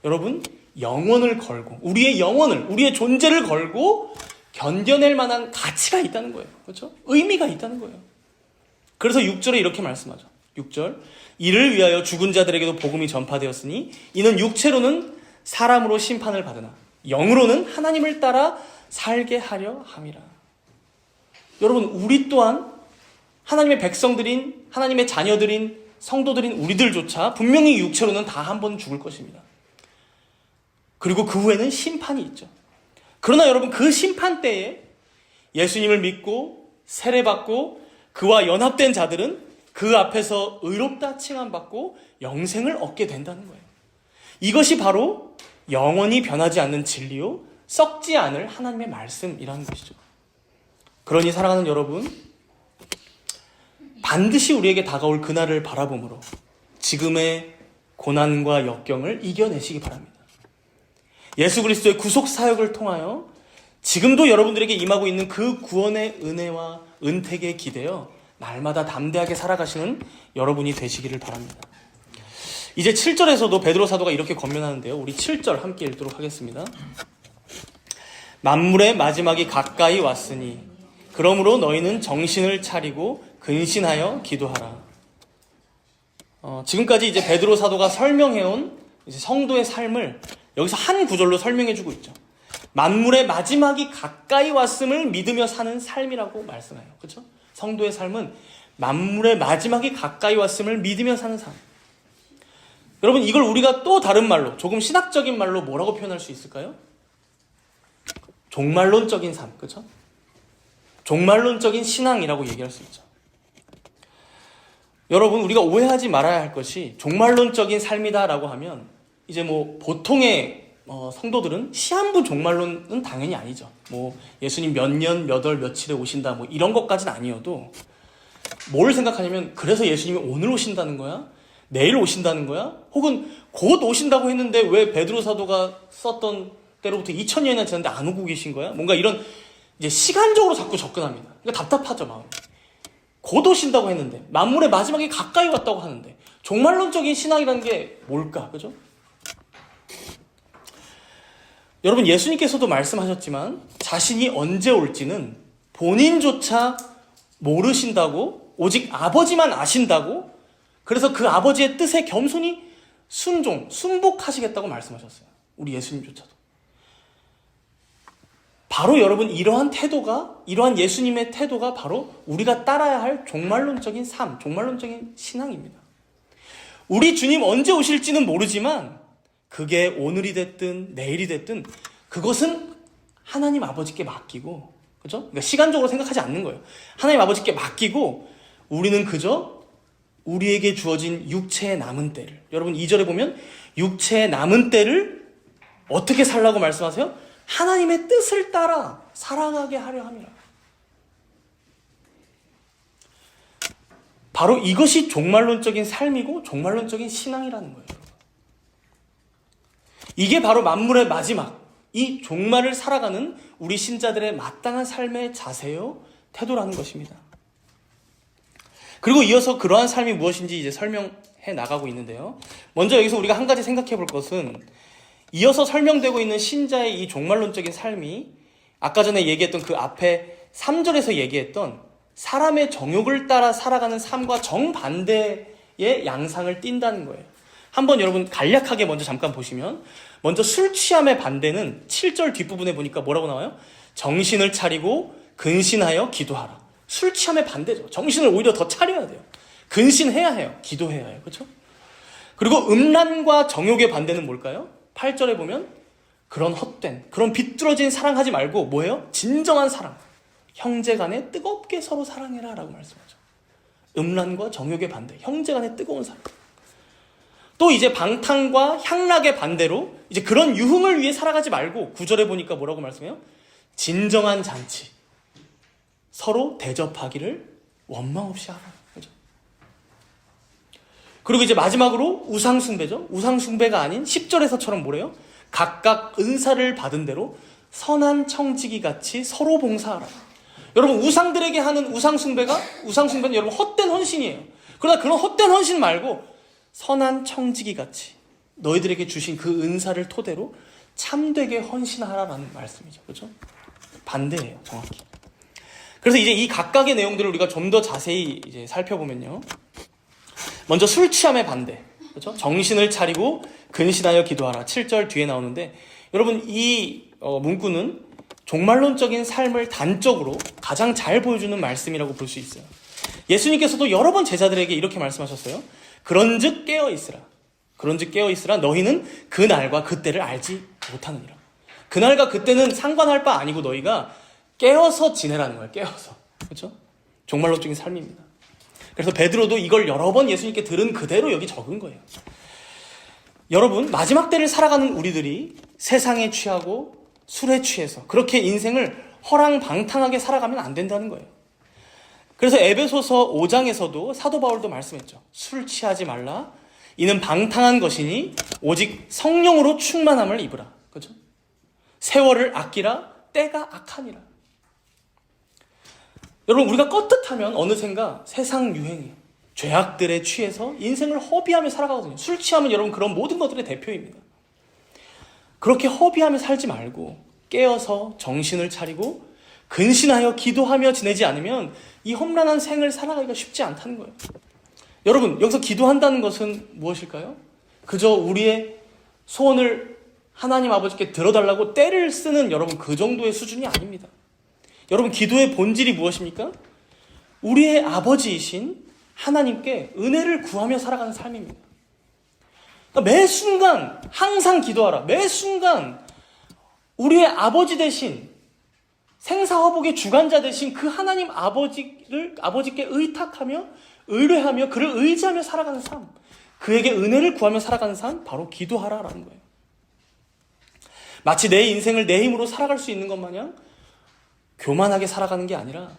여러분 영혼을 걸고, 우리의 영혼을, 우리의 존재를 걸고 견뎌낼 만한 가치가 있다는 거예요. 그렇죠? 의미가 있다는 거예요. 그래서 6절에 이렇게 말씀하죠. 6절, 이를 위하여 죽은 자들에게도 복음이 전파되었으니 이는 육체로는 사람으로 심판을 받으나 영으로는 하나님을 따라 살게 하려 함이라. 여러분, 우리 또한 하나님의 백성들인, 하나님의 자녀들인, 성도들인 우리들조차 분명히 육체로는 다 한 번 죽을 것입니다. 그리고 그 후에는 심판이 있죠. 그러나 여러분, 그 심판 때에 예수님을 믿고 세례받고 그와 연합된 자들은 그 앞에서 의롭다 칭함받고 영생을 얻게 된다는 거예요. 이것이 바로 영원히 변하지 않는 진리요, 썩지 않을 하나님의 말씀이라는 것이죠. 그러니 사랑하는 여러분, 반드시 우리에게 다가올 그날을 바라보므로 지금의 고난과 역경을 이겨내시기 바랍니다. 예수 그리스도의 구속 사역을 통하여 지금도 여러분들에게 임하고 있는 그 구원의 은혜와 은택에 기대어 날마다 담대하게 살아가시는 여러분이 되시기를 바랍니다. 이제 7절에서도 베드로 사도가 이렇게 권면하는데요. 우리 7절 함께 읽도록 하겠습니다. 만물의 마지막이 가까이 왔으니 그러므로 너희는 정신을 차리고 근신하여 기도하라. 지금까지 이제 베드로 사도가 설명해온 이제 성도의 삶을 여기서 한 구절로 설명해주고 있죠. 만물의 마지막이 가까이 왔음을 믿으며 사는 삶이라고 말씀해요. 그렇죠? 성도의 삶은 만물의 마지막이 가까이 왔음을 믿으며 사는 삶. 여러분, 이걸 우리가 또 다른 말로, 조금 신학적인 말로 뭐라고 표현할 수 있을까요? 종말론적인 삶, 그렇죠? 종말론적인 신앙이라고 얘기할 수 있죠. 여러분, 우리가 오해하지 말아야 할 것이 종말론적인 삶이다라고 하면 이제 뭐 보통의 성도들은 시한부 종말론은 당연히 아니죠. 뭐 예수님 몇 년, 몇 월, 며칠에 오신다 뭐 이런 것까지는 아니어도 뭘 생각하냐면, 그래서 예수님이 오늘 오신다는 거야? 내일 오신다는 거야? 혹은 곧 오신다고 했는데 왜 베드로 사도가 썼던 때로부터 2000년이나 지났는데 안 오고 계신 거야? 뭔가 이런 이제 시간적으로 자꾸 접근합니다. 그러니까 답답하죠, 마음이. 곧 오신다고 했는데, 만물의 마지막이 가까이 왔다고 하는데, 종말론적인 신앙이라는 게 뭘까? 그죠? 여러분, 예수님께서도 말씀하셨지만 자신이 언제 올지는 본인조차 모르신다고, 오직 아버지만 아신다고, 그래서 그 아버지의 뜻에 겸손히 순복하시겠다고 말씀하셨어요. 우리 예수님조차도. 바로 여러분, 이러한 예수님의 태도가 바로 우리가 따라야 할 종말론적인 삶, 종말론적인 신앙입니다. 우리 주님 언제 오실지는 모르지만 그게 오늘이 됐든 내일이 됐든 그것은 하나님 아버지께 맡기고, 그죠? 그러니까 시간적으로 생각하지 않는 거예요. 하나님 아버지께 맡기고 우리는 그저 우리에게 주어진 육체의 남은 때를, 여러분 2절에 보면 육체의 남은 때를 어떻게 살라고 말씀하세요? 하나님의 뜻을 따라 살아가게 하려 함이라. 바로 이것이 종말론적인 삶이고 종말론적인 신앙이라는 거예요. 이게 바로 만물의 마지막, 이 종말을 살아가는 우리 신자들의 마땅한 삶의 자세요, 태도라는 것입니다. 그리고 이어서 그러한 삶이 무엇인지 이제 설명해 나가고 있는데요. 먼저 여기서 우리가 한 가지 생각해 볼 것은, 이어서 설명되고 있는 신자의 이 종말론적인 삶이 아까 전에 얘기했던 그 앞에 3절에서 얘기했던 사람의 정욕을 따라 살아가는 삶과 정반대의 양상을 띈다는 거예요. 한번 여러분 간략하게 먼저 잠깐 보시면, 먼저 술 취함의 반대는 7절 뒷부분에 보니까 뭐라고 나와요? 정신을 차리고 근신하여 기도하라. 술 취함의 반대죠. 정신을 오히려 더 차려야 돼요. 근신해야 해요. 기도해야 해요. 그렇죠? 그리고 음란과 정욕의 반대는 뭘까요? 8절에 보면 그런 헛된, 그런 비뚤어진 사랑하지 말고 뭐예요? 진정한 사랑. 형제간에 뜨겁게 서로 사랑해라 라고 말씀하죠. 음란과 정욕의 반대, 형제간에 뜨거운 사랑. 또 이제 방탕과 향락의 반대로 이제 그런 유흥을 위해 살아가지 말고 9절에 보니까 뭐라고 말씀해요? 진정한 잔치, 서로 대접하기를 원망 없이 하라. 그죠? 그리고 이제 마지막으로 우상숭배죠. 우상숭배가 아닌 10절에서처럼 뭐래요? 각각 은사를 받은 대로 선한 청지기 같이 서로 봉사하라. 여러분, 우상들에게 하는 우상숭배는 여러분 헛된 헌신이에요. 그러나 그런 헛된 헌신 말고 선한 청지기 같이 너희들에게 주신 그 은사를 토대로 참되게 헌신하라라는 말씀이죠. 그렇죠? 반대예요, 정확히. 그래서 이제 이 각각의 내용들을 우리가 좀 더 자세히 이제 살펴보면요. 먼저 술 취함의 반대. 그렇죠? 정신을 차리고 근신하여 기도하라. 7절 뒤에 나오는데, 여러분 이 문구는 종말론적인 삶을 단적으로 가장 잘 보여주는 말씀이라고 볼 수 있어요. 예수님께서도 여러 번 제자들에게 이렇게 말씀하셨어요. 그런즉 깨어있으라. 그런즉 깨어있으라. 너희는 그 날과 그때를 알지 못하느니라. 그날과 그때는 상관할 바 아니고 너희가 깨어서 지내라는 거예요. 깨어서. 그렇죠? 종말론적인 삶입니다. 그래서 베드로도 이걸 여러 번 예수님께 들은 그대로 여기 적은 거예요. 여러분, 마지막 때를 살아가는 우리들이 세상에 취하고 술에 취해서 그렇게 인생을 허랑방탕하게 살아가면 안 된다는 거예요. 그래서 에베소서 5장에서도 사도 바울도 말씀했죠. 술 취하지 말라. 이는 방탕한 것이니 오직 성령으로 충만함을 입으라. 그렇죠? 세월을 아끼라. 때가 악하니라. 여러분, 우리가 껐듯하면 어느샌가 세상 유행이 죄악들에 취해서 인생을 허비하며 살아가거든요. 술 취하면 여러분 그런 모든 것들의 대표입니다. 그렇게 허비하며 살지 말고 깨어서 정신을 차리고 근신하여 기도하며 지내지 않으면 이 험난한 생을 살아가기가 쉽지 않다는 거예요. 여러분, 여기서 기도한다는 것은 무엇일까요? 그저 우리의 소원을 하나님 아버지께 들어달라고 떼를 쓰는 여러분 그 정도의 수준이 아닙니다. 여러분, 기도의 본질이 무엇입니까? 우리의 아버지이신 하나님께 은혜를 구하며 살아가는 삶입니다. 그러니까 매 순간 항상 기도하라. 매 순간 우리의 아버지 대신 생사화복의 주관자 대신 그 하나님 아버지께 의탁하며 의뢰하며 그를 의지하며 살아가는 삶, 그에게 은혜를 구하며 살아가는 삶, 바로 기도하라라는 거예요. 마치 내 인생을 내 힘으로 살아갈 수 있는 것 마냥 교만하게 살아가는 게 아니라,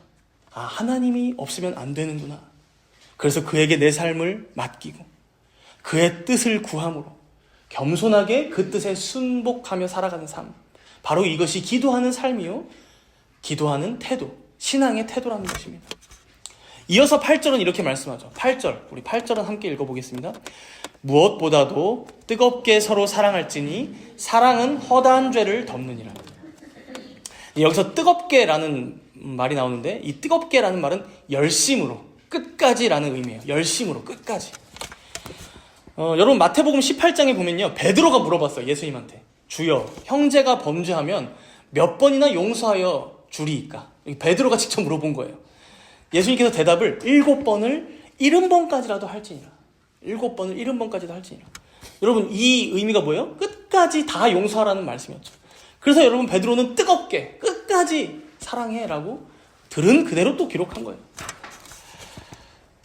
아, 하나님이 없으면 안 되는구나. 그래서 그에게 내 삶을 맡기고 그의 뜻을 구함으로 겸손하게 그 뜻에 순복하며 살아가는 삶, 바로 이것이 기도하는 삶이요, 기도하는 태도, 신앙의 태도라는 것입니다. 이어서 8절은 이렇게 말씀하죠. 8절, 우리 8절은 함께 읽어보겠습니다. 무엇보다도 뜨겁게 서로 사랑할지니 사랑은 허다한 죄를 덮느니라. 여기서 뜨겁게라는 말이 나오는데, 이 뜨겁게라는 말은 열심으로, 끝까지라는 의미예요. 열심으로, 끝까지. 여러분, 마태복음 18장에 보면요, 베드로가 물어봤어요. 예수님한테. 주여, 형제가 범죄하면 몇 번이나 용서하여 주리이까? 베드로가 직접 물어본 거예요. 예수님께서 대답을 7번을 70번까지라도 할지니라. 7번을 70번까지도 할지니라. 여러분, 이 의미가 뭐예요? 끝까지 다 용서하라는 말씀이었죠. 그래서 여러분, 베드로는 뜨겁게 끝까지 사랑해라고 들은 그대로 또 기록한 거예요.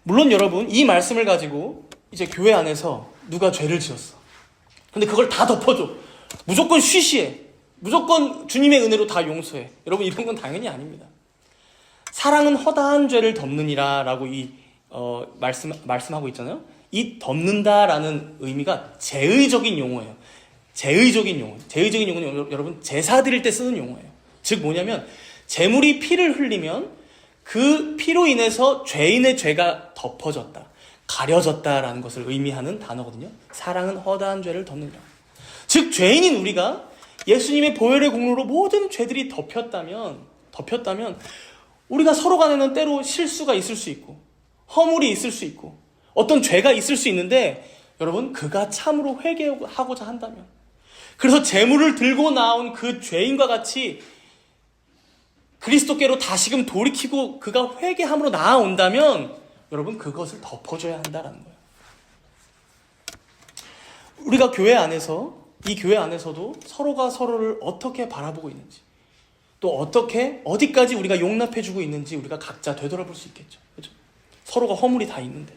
물론 여러분, 이 말씀을 가지고 이제 교회 안에서 누가 죄를 지었어. 근데 그걸 다 덮어줘. 무조건 쉬쉬해. 무조건 주님의 은혜로 다 용서해. 여러분, 이런 건 당연히 아닙니다. 사랑은 허다한 죄를 덮느니라 라고 말씀하고 있잖아요. 이 덮는다라는 의미가 제의적인 용어예요. 제의적인 용어는 여러분, 제사 드릴 때 쓰는 용어예요. 즉 뭐냐면, 제물이 피를 흘리면 그 피로 인해서 죄인의 죄가 덮어졌다, 가려졌다라는 것을 의미하는 단어거든요. 사랑은 허다한 죄를 덮느니라. 즉 죄인인 우리가 예수님의 보혈의 공로로 모든 죄들이 덮였다면 우리가 서로 간에는 때로 실수가 있을 수 있고 허물이 있을 수 있고 어떤 죄가 있을 수 있는데, 여러분, 그가 참으로 회개하고자 한다면, 그래서 제물을 들고 나온 그 죄인과 같이 그리스도께로 다시금 돌이키고 그가 회개함으로 나아온다면, 여러분, 그것을 덮어줘야 한다는 거예요. 우리가 이 교회 안에서도 서로가 서로를 어떻게 바라보고 있는지, 또 어디까지 우리가 용납해주고 있는지 우리가 각자 되돌아볼 수 있겠죠. 그렇죠? 서로가 허물이 다 있는데.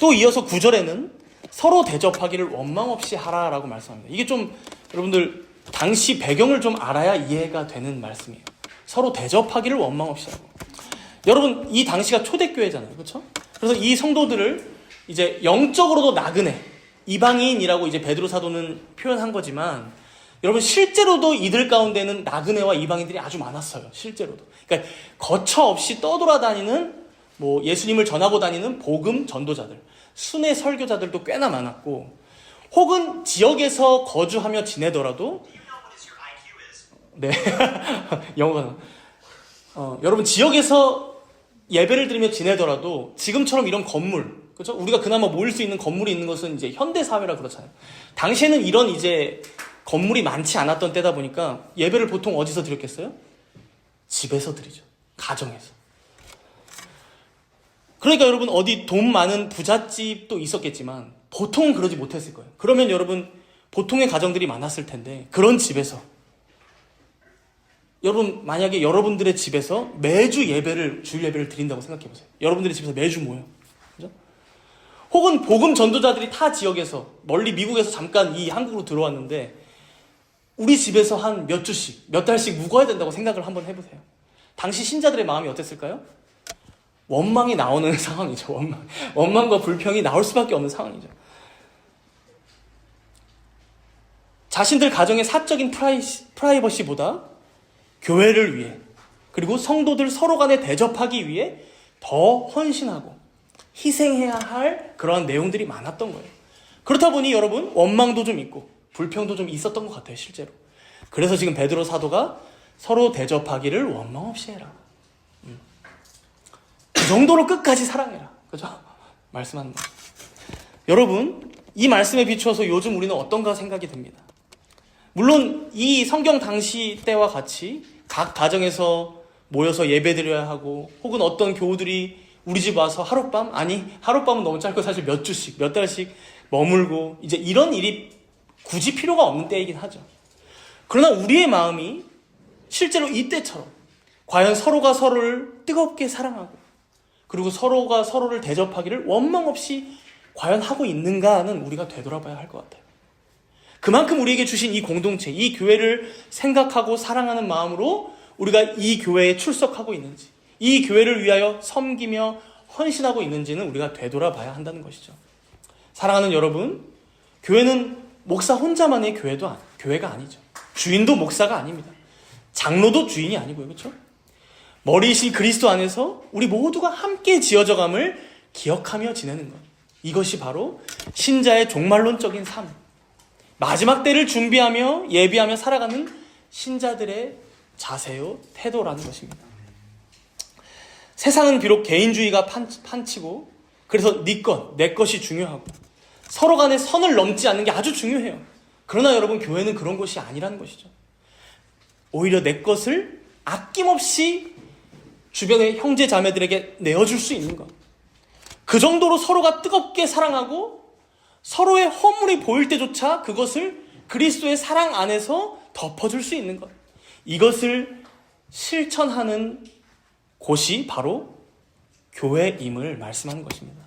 또 이어서 9절에는 서로 대접하기를 원망 없이 하라라고 말씀합니다. 이게 좀 여러분들 당시 배경을 좀 알아야 이해가 되는 말씀이에요. 서로 대접하기를 원망 없이 하고. 여러분, 이 당시가 초대교회잖아요. 그렇죠? 그래서 이 성도들을 이제 영적으로도 나그네, 이방인이라고 이제 베드로 사도는 표현한 거지만, 여러분, 실제로도 이들 가운데는 나그네와 이방인들이 아주 많았어요. 실제로도. 그러니까 거처 없이 떠돌아다니는, 예수님을 전하고 다니는 복음 전도자들, 순회 설교자들도 꽤나 많았고, 혹은 지역에서 거주하며 지내더라도, 네, 영어가 여러분, 지역에서 예배를 드리며 지내더라도 지금처럼 이런 건물, 그렇죠? 우리가 그나마 모일 수 있는 건물이 있는 것은 이제 현대 사회라 그렇잖아요. 당시에는 이런 이제 건물이 많지 않았던 때다 보니까 예배를 보통 어디서 드렸겠어요? 집에서 드리죠. 가정에서. 그러니까 여러분, 어디 돈 많은 부잣집도 있었겠지만 보통은 그러지 못했을 거예요. 그러면 여러분, 보통의 가정들이 많았을 텐데, 그런 집에서 여러분, 만약에 여러분들의 집에서 매주 주일 예배를 드린다고 생각해 보세요. 여러분들의 집에서 매주 모여. 그죠? 혹은 복음 전도자들이 타 지역에서, 멀리 미국에서 잠깐 이 한국으로 들어왔는데, 우리 집에서 한 몇 주씩, 몇 달씩 묵어야 된다고 생각을 한번 해보세요. 당시 신자들의 마음이 어땠을까요? 원망이 나오는 상황이죠. 원망과 불평이 나올 수밖에 없는 상황이죠. 자신들 가정의 사적인 프라이버시보다 교회를 위해, 그리고 성도들 서로 간에 대접하기 위해 더 헌신하고 희생해야 할 그러한 내용들이 많았던 거예요. 그렇다 보니 여러분, 원망도 좀 있고 불평도 좀 있었던 것 같아요, 실제로. 그래서 지금 베드로 사도가 서로 대접하기를 원망 없이 해라. 그 정도로 끝까지 사랑해라. 그죠? 말씀하는 거죠. 여러분, 이 말씀에 비추어서 요즘 우리는 어떤가 생각이 듭니다. 물론 이 성경 당시 때와 같이 각 가정에서 모여서 예배드려야 하고, 혹은 어떤 교우들이 우리 집 와서 하룻밤은 너무 짧고 사실 몇 주씩, 몇 달씩 머물고, 이제 이런 일이 굳이 필요가 없는 때이긴 하죠. 그러나 우리의 마음이 실제로 이때처럼 과연 서로가 서로를 뜨겁게 사랑하고, 그리고 서로가 서로를 대접하기를 원망 없이 과연 하고 있는가는 우리가 되돌아봐야 할 것 같아요. 그만큼 우리에게 주신 이 공동체, 이 교회를 생각하고 사랑하는 마음으로 우리가 이 교회에 출석하고 있는지, 이 교회를 위하여 섬기며 헌신하고 있는지는 우리가 되돌아봐야 한다는 것이죠. 사랑하는 여러분, 교회는 목사 혼자만의 교회가 아니죠. 주인도 목사가 아닙니다. 장로도 주인이 아니고요. 그렇죠? 머리이신 그리스도 안에서 우리 모두가 함께 지어져감을 기억하며 지내는 것. 이것이 바로 신자의 종말론적인 삶, 마지막 때를 준비하며 예비하며 살아가는 신자들의 자세요, 태도라는 것입니다. 세상은 비록 개인주의가 판치고, 그래서 내 것이 중요하고 서로 간에 선을 넘지 않는 게 아주 중요해요. 그러나 여러분, 교회는 그런 것이 아니라는 것이죠. 오히려 내 것을 아낌없이 주변의 형제 자매들에게 내어줄 수 있는 것, 그 정도로 서로가 뜨겁게 사랑하고 서로의 허물이 보일 때조차 그것을 그리스도의 사랑 안에서 덮어줄 수 있는 것, 이것을 실천하는 곳이 바로 교회임을 말씀하는 것입니다.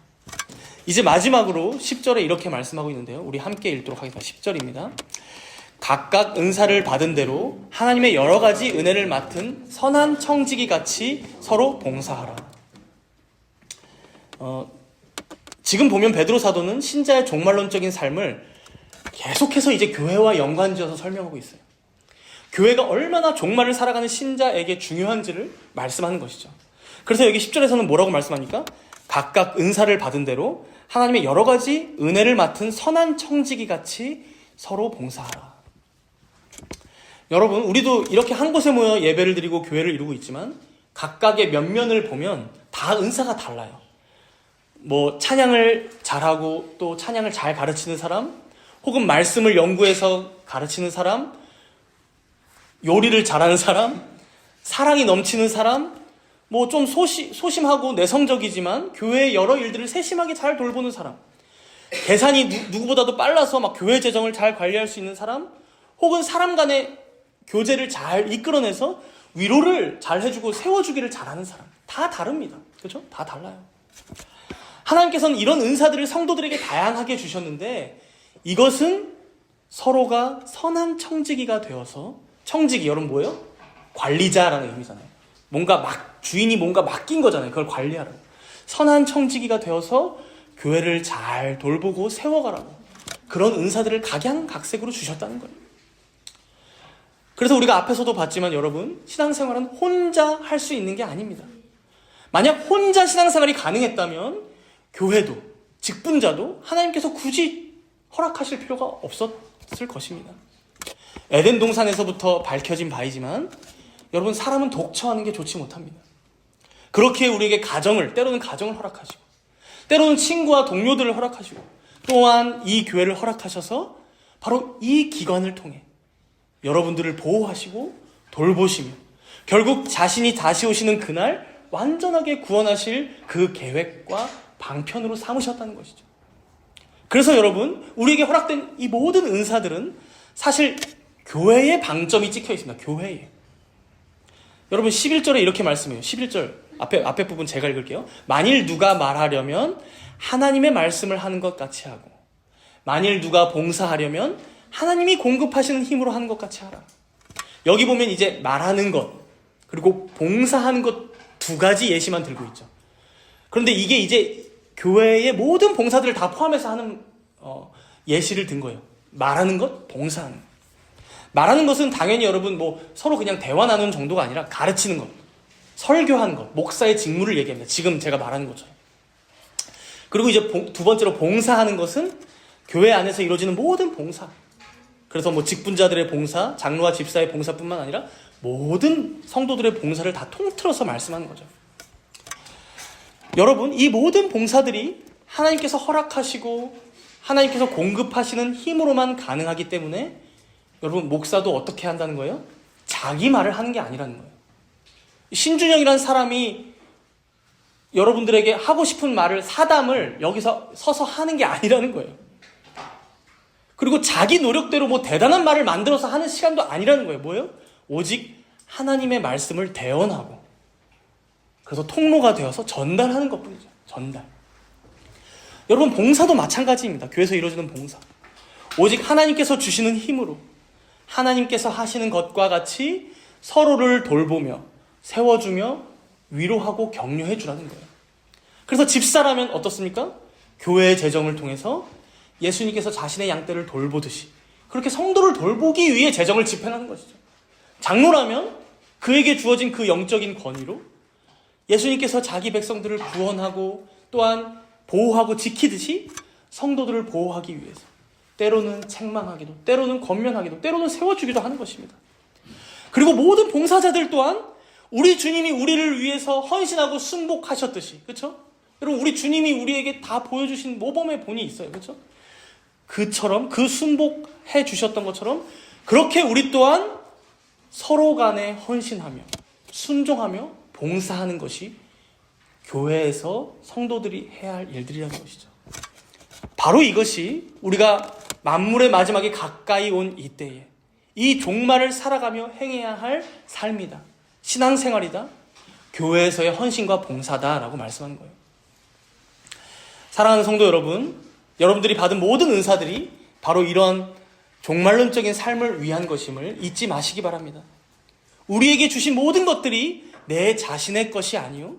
이제 마지막으로 10절에 이렇게 말씀하고 있는데요. 우리 함께 읽도록 하겠습니다. 10절입니다. 각각 은사를 받은 대로 하나님의 여러 가지 은혜를 맡은 선한 청지기 같이 서로 봉사하라. 지금 보면 베드로 사도는 신자의 종말론적인 삶을 계속해서 이제 교회와 연관지어서 설명하고 있어요. 교회가 얼마나 종말을 살아가는 신자에게 중요한지를 말씀하는 것이죠. 그래서 여기 10절에서는 뭐라고 말씀합니까? 각각 은사를 받은 대로 하나님의 여러 가지 은혜를 맡은 선한 청지기 같이 서로 봉사하라. 여러분, 우리도 이렇게 한 곳에 모여 예배를 드리고 교회를 이루고 있지만 각각의 면면을 보면 다 은사가 달라요. 뭐 찬양을 잘하고 또 찬양을 잘 가르치는 사람, 혹은 말씀을 연구해서 가르치는 사람, 요리를 잘하는 사람, 사랑이 넘치는 사람, 뭐 좀 소심하고 내성적이지만 교회의 여러 일들을 세심하게 잘 돌보는 사람, 계산이 누구보다도 빨라서 막 교회 재정을 잘 관리할 수 있는 사람, 혹은 사람 간의 교제를 잘 이끌어내서 위로를 잘 해주고 세워주기를 잘하는 사람, 다 다릅니다. 그렇죠? 다 달라요. 하나님께서는 이런 은사들을 성도들에게 다양하게 주셨는데 이것은 서로가 선한 청지기가 되어서, 청지기 여러분 뭐예요? 관리자라는 의미잖아요. 주인이 뭔가 맡긴 거잖아요. 그걸 관리하라고. 선한 청지기가 되어서 교회를 잘 돌보고 세워가라고. 그런 은사들을 각양각색으로 주셨다는 거예요. 그래서 우리가 앞에서도 봤지만 여러분, 신앙생활은 혼자 할 수 있는 게 아닙니다. 만약 혼자 신앙생활이 가능했다면 교회도, 직분자도 하나님께서 굳이 허락하실 필요가 없었을 것입니다. 에덴 동산에서부터 밝혀진 바이지만 여러분, 사람은 독처하는 게 좋지 못합니다. 그렇게 우리에게 때로는 가정을 허락하시고, 때로는 친구와 동료들을 허락하시고, 또한 이 교회를 허락하셔서 바로 이 기관을 통해 여러분들을 보호하시고 돌보시며 결국 자신이 다시 오시는 그날 완전하게 구원하실 그 계획과 방편으로 삼으셨다는 것이죠. 그래서 여러분, 우리에게 허락된 이 모든 은사들은 사실 교회의 방점이 찍혀 있습니다. 교회에. 여러분, 11절에 이렇게 말씀해요. 11절 앞에 부분 제가 읽을게요. 만일 누가 말하려면 하나님의 말씀을 하는 것 같이 하고, 만일 누가 봉사하려면 하나님이 공급하시는 힘으로 하는 것 같이 하라. 여기 보면 이제 말하는 것 그리고 봉사하는 것 두 가지 예시만 들고 있죠. 그런데 이게 이제 교회의 모든 봉사들을 다 포함해서 하는 예시를 든 거예요. 말하는 것, 봉사하는 것. 말하는 것은 당연히 여러분 서로 그냥 대화 나누는 정도가 아니라 가르치는 것, 설교하는 것, 목사의 직무를 얘기합니다. 지금 제가 말하는 것처럼. 그리고 이제 두 번째로 봉사하는 것은 교회 안에서 이루어지는 모든 봉사. 그래서 직분자들의 봉사, 장로와 집사의 봉사뿐만 아니라 모든 성도들의 봉사를 다 통틀어서 말씀하는 거죠. 여러분, 이 모든 봉사들이 하나님께서 허락하시고 하나님께서 공급하시는 힘으로만 가능하기 때문에 여러분, 목사도 어떻게 한다는 거예요? 자기 말을 하는 게 아니라는 거예요. 신준영이라는 사람이 여러분들에게 하고 싶은 말을, 사담을 여기서 서서 하는 게 아니라는 거예요. 그리고 자기 노력대로 대단한 말을 만들어서 하는 시간도 아니라는 거예요. 뭐예요? 오직 하나님의 말씀을 대언하고, 그래서 통로가 되어서 전달하는 것뿐이죠. 전달. 여러분, 봉사도 마찬가지입니다. 교회에서 이루어지는 봉사. 오직 하나님께서 주시는 힘으로 하나님께서 하시는 것과 같이 서로를 돌보며 세워주며 위로하고 격려해 주라는 거예요. 그래서 집사라면 어떻습니까? 교회의 재정을 통해서 예수님께서 자신의 양떼를 돌보듯이 그렇게 성도를 돌보기 위해 재정을 집행하는 것이죠. 장로라면 그에게 주어진 그 영적인 권위로 예수님께서 자기 백성들을 구원하고 또한 보호하고 지키듯이 성도들을 보호하기 위해서 때로는 책망하기도, 때로는 권면하기도, 때로는 세워주기도 하는 것입니다. 그리고 모든 봉사자들 또한 우리 주님이 우리를 위해서 헌신하고 순복하셨듯이, 그렇죠? 여러분, 우리 주님이 우리에게 다 보여주신 모범의 본이 있어요. 그렇죠? 그처럼, 그 순복해 주셨던 것처럼 그렇게 우리 또한 서로 간에 헌신하며 순종하며 봉사하는 것이 교회에서 성도들이 해야 할 일들이라는 것이죠. 바로 이것이 우리가 만물의 마지막에 가까이 온 이때에 이 종말을 살아가며 행해야 할 삶이다. 신앙생활이다. 교회에서의 헌신과 봉사다라고 말씀한 거예요. 사랑하는 성도 여러분, 여러분들이 받은 모든 은사들이 바로 이런 종말론적인 삶을 위한 것임을 잊지 마시기 바랍니다. 우리에게 주신 모든 것들이 내 자신의 것이 아니요,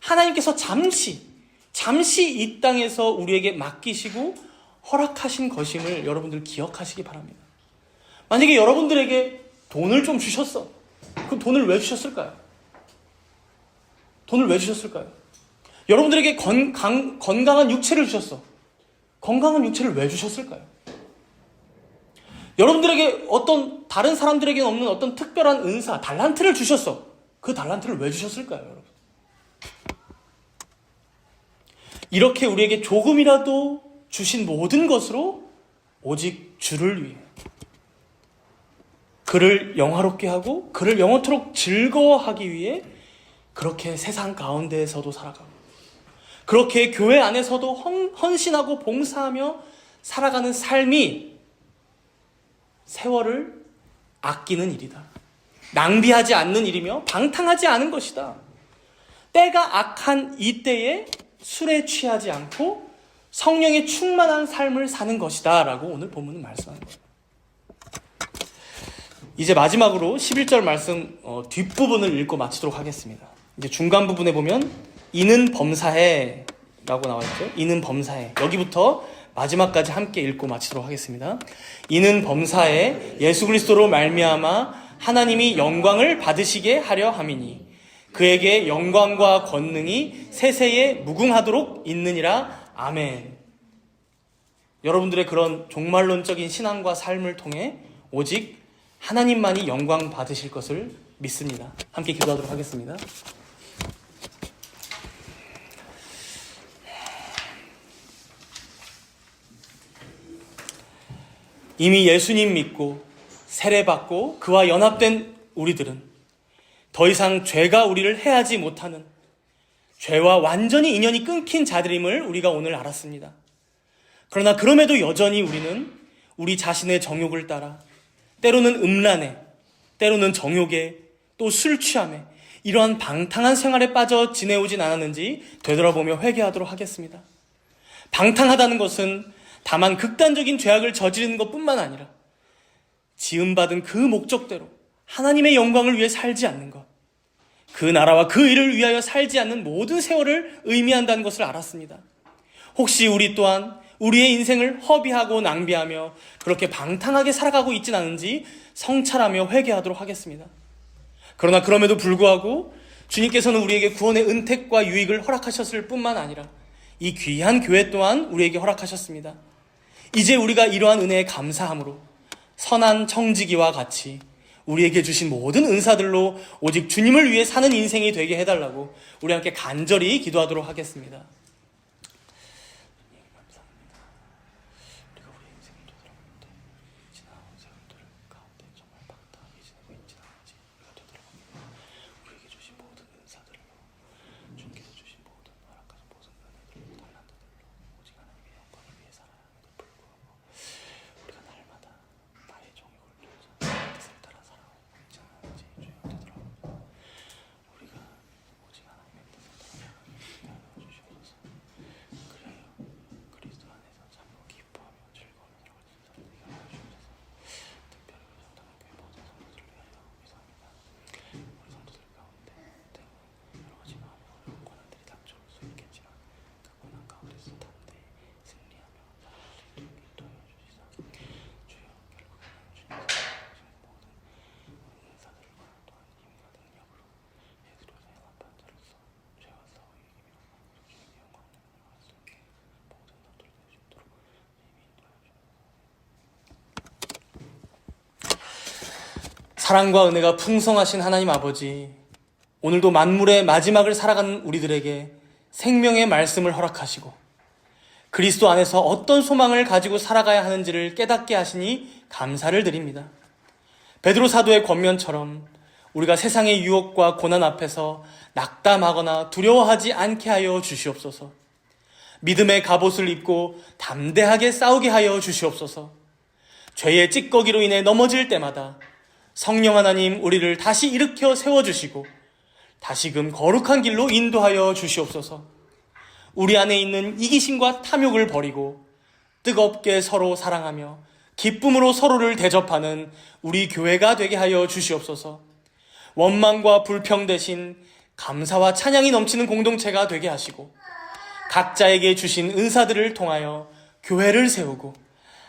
하나님께서 잠시 이 땅에서 우리에게 맡기시고 허락하신 것임을 여러분들 기억하시기 바랍니다. 만약에 여러분들에게 돈을 좀 주셨어. 그럼 돈을 왜 주셨을까요? 돈을 왜 주셨을까요? 여러분들에게 건강한 육체를 주셨어. 건강한 육체를 왜 주셨을까요? 여러분들에게 어떤 다른 사람들에게는 없는 어떤 특별한 은사, 달란트를 주셨어. 그 달란트를 왜 주셨을까요, 여러분? 이렇게 우리에게 조금이라도 주신 모든 것으로 오직 주를 위해, 그를 영화롭게 하고 그를 영원토록 즐거워하기 위해 그렇게 세상 가운데에서도 살아가고, 그렇게 교회 안에서도 헌신하고 봉사하며 살아가는 삶이 세월을 아끼는 일이다. 낭비하지 않는 일이며 방탕하지 않은 것이다. 때가 악한 이 때에 술에 취하지 않고 성령의 충만한 삶을 사는 것이다 라고 오늘 본문은 말씀하는 거예요. 이제 마지막으로 11절 말씀 뒷부분을 읽고 마치도록 하겠습니다. 이제 중간 부분에 보면 이는 범사해 라고 나와있죠. 이는 범사해. 여기부터 마지막까지 함께 읽고 마치도록 하겠습니다. 이는 범사해 예수 그리스도로 말미암아 하나님이 영광을 받으시게 하려 함이니 그에게 영광과 권능이 세세에 무궁하도록 있느니라. 아멘. 여러분들의 그런 종말론적인 신앙과 삶을 통해 오직 하나님만이 영광 받으실 것을 믿습니다. 함께 기도하도록 하겠습니다. 이미 예수님 믿고 세례받고 그와 연합된 우리들은 더 이상 죄가 우리를 해하지 못하는, 죄와 완전히 인연이 끊긴 자들임을 우리가 오늘 알았습니다. 그러나 그럼에도 여전히 우리는 우리 자신의 정욕을 따라 때로는 음란에, 때로는 정욕에, 또 술 취함에 이러한 방탕한 생활에 빠져 지내오진 않았는지 되돌아보며 회개하도록 하겠습니다. 방탕하다는 것은 다만 극단적인 죄악을 저지르는 것뿐만 아니라 지음받은 그 목적대로 하나님의 영광을 위해 살지 않는 것, 그 나라와 그 일을 위하여 살지 않는 모든 세월을 의미한다는 것을 알았습니다. 혹시 우리 또한 우리의 인생을 허비하고 낭비하며 그렇게 방탕하게 살아가고 있진 않은지 성찰하며 회개하도록 하겠습니다. 그러나 그럼에도 불구하고 주님께서는 우리에게 구원의 은택과 유익을 허락하셨을 뿐만 아니라 이 귀한 교회 또한 우리에게 허락하셨습니다. 이제 우리가 이러한 은혜에 감사함으로 선한 청지기와 같이 우리에게 주신 모든 은사들로 오직 주님을 위해 사는 인생이 되게 해달라고 우리 함께 간절히 기도하도록 하겠습니다. 사랑과 은혜가 풍성하신 하나님 아버지, 오늘도 만물의 마지막을 살아가는 우리들에게 생명의 말씀을 허락하시고 그리스도 안에서 어떤 소망을 가지고 살아가야 하는지를 깨닫게 하시니 감사를 드립니다. 베드로 사도의 권면처럼 우리가 세상의 유혹과 고난 앞에서 낙담하거나 두려워하지 않게 하여 주시옵소서. 믿음의 갑옷을 입고 담대하게 싸우게 하여 주시옵소서. 죄의 찌꺼기로 인해 넘어질 때마다 성령 하나님 우리를 다시 일으켜 세워주시고 다시금 거룩한 길로 인도하여 주시옵소서. 우리 안에 있는 이기심과 탐욕을 버리고 뜨겁게 서로 사랑하며 기쁨으로 서로를 대접하는 우리 교회가 되게 하여 주시옵소서. 원망과 불평 대신 감사와 찬양이 넘치는 공동체가 되게 하시고 각자에게 주신 은사들을 통하여 교회를 세우고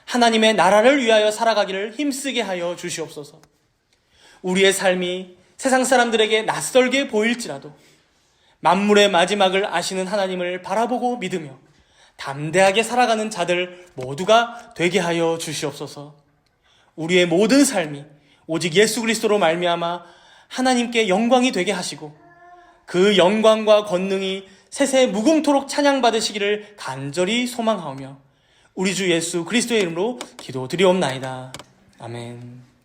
하나님의 나라를 위하여 살아가기를 힘쓰게 하여 주시옵소서. 우리의 삶이 세상 사람들에게 낯설게 보일지라도 만물의 마지막을 아시는 하나님을 바라보고 믿으며 담대하게 살아가는 자들 모두가 되게 하여 주시옵소서. 우리의 모든 삶이 오직 예수 그리스도로 말미암아 하나님께 영광이 되게 하시고 그 영광과 권능이 세세 무궁토록 찬양받으시기를 간절히 소망하오며 우리 주 예수 그리스도의 이름으로 기도드리옵나이다. 아멘.